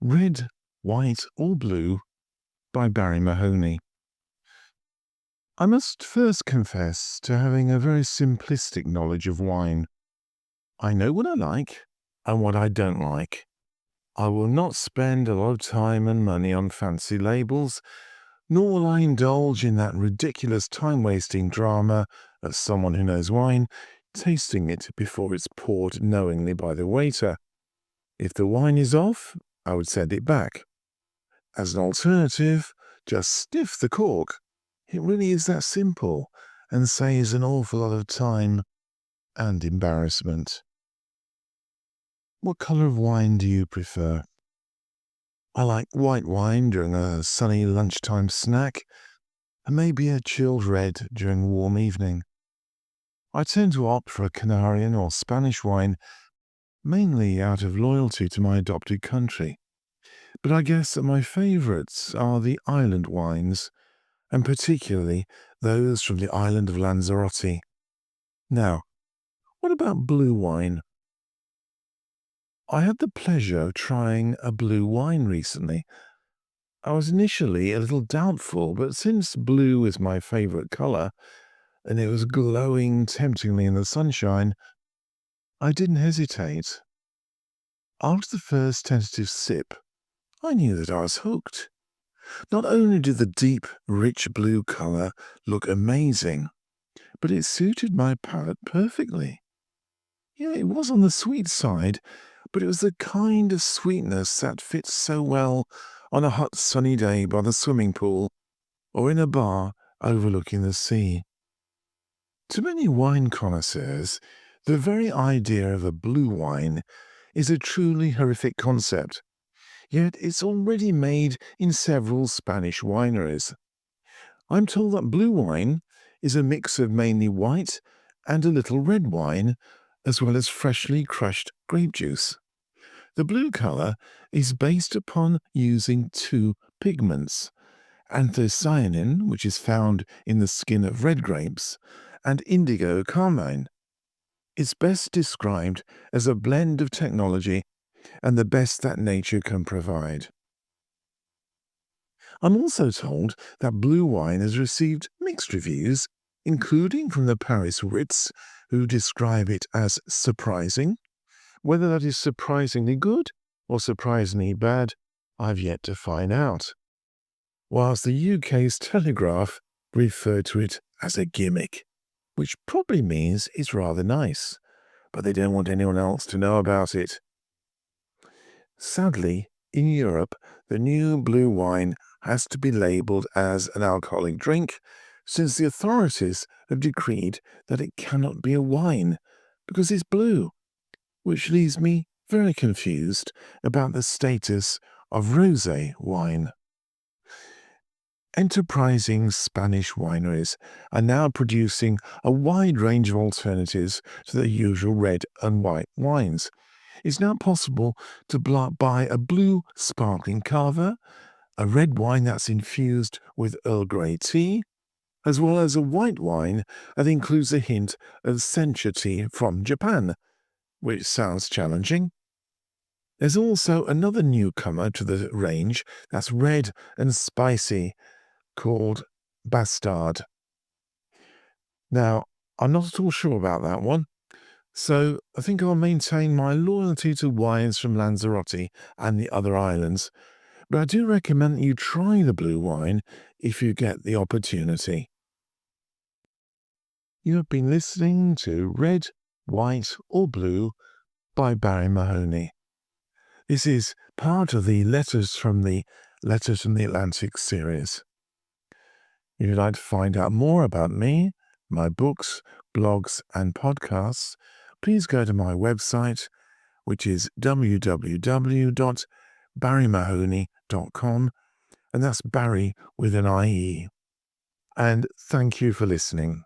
Red, White or Blue by Barrie Mahoney. I must first confess to having a very simplistic knowledge of wine. I know what I like and what I don't like. I will not spend a lot of time and money on fancy labels, nor will I indulge in that ridiculous time-wasting drama of someone who knows wine tasting it before it's poured knowingly by the waiter. If the wine is off, I would send it back. As an alternative, just sniff the cork. It really is that simple and saves an awful lot of time and embarrassment. What colour of wine do you prefer? I like white wine during a sunny lunchtime snack and maybe a chilled red during a warm evening. I tend to opt for a Canarian or Spanish wine, mainly out of loyalty to my adopted country. But I guess that my favourites are the island wines, and particularly those from the island of Lanzarote. Now, what about blue wine? I had the pleasure of trying a blue wine recently. I was initially a little doubtful, but since blue is my favourite colour, and it was glowing temptingly in the sunshine, I didn't hesitate. After the first tentative sip, I knew that I was hooked. Not only did the deep, rich blue colour look amazing, but it suited my palate perfectly. Yeah, it was on the sweet side, but it was the kind of sweetness that fits so well on a hot sunny day by the swimming pool or in a bar overlooking the sea. To many wine connoisseurs, the very idea of a blue wine is a truly horrific concept, yet it's already made in several Spanish wineries. I'm told that blue wine is a mix of mainly white and a little red wine, as well as freshly crushed grape juice. The blue colour is based upon using two pigments, anthocyanin, which is found in the skin of red grapes, and indigo carmine. It's best described as a blend of technology and the best that nature can provide. I'm also told that blue wine has received mixed reviews, including from the Paris Ritz, who describe it as surprising. Whether that is surprisingly good or surprisingly bad, I've yet to find out. Whilst the UK's Telegraph referred to it as a gimmick, which probably means it's rather nice, but they don't want anyone else to know about it. Sadly, in Europe, the new blue wine has to be labelled as an alcoholic drink, since the authorities have decreed that it cannot be a wine because it's blue, which leaves me very confused about the status of rosé wine. Enterprising Spanish wineries are now producing a wide range of alternatives to the usual red and white wines. It's now possible to buy a blue sparkling cava, a red wine that's infused with Earl Grey tea, as well as a white wine that includes a hint of sencha tea from Japan, which sounds challenging. There's also another newcomer to the range that's red and spicy, called Bastard. Now, I'm not at all sure about that one, so I think I'll maintain my loyalty to wines from Lanzarote and the other islands, but I do recommend that you try the blue wine if you get the opportunity. You have been listening to Red, White or Blue by Barrie Mahoney. This is part of the Letters from the Atlantic series. If you'd like to find out more about me, my books, blogs and podcasts, please go to my website, which is www.barriemahoney.com, and that's Barrie with an IE. And thank you for listening.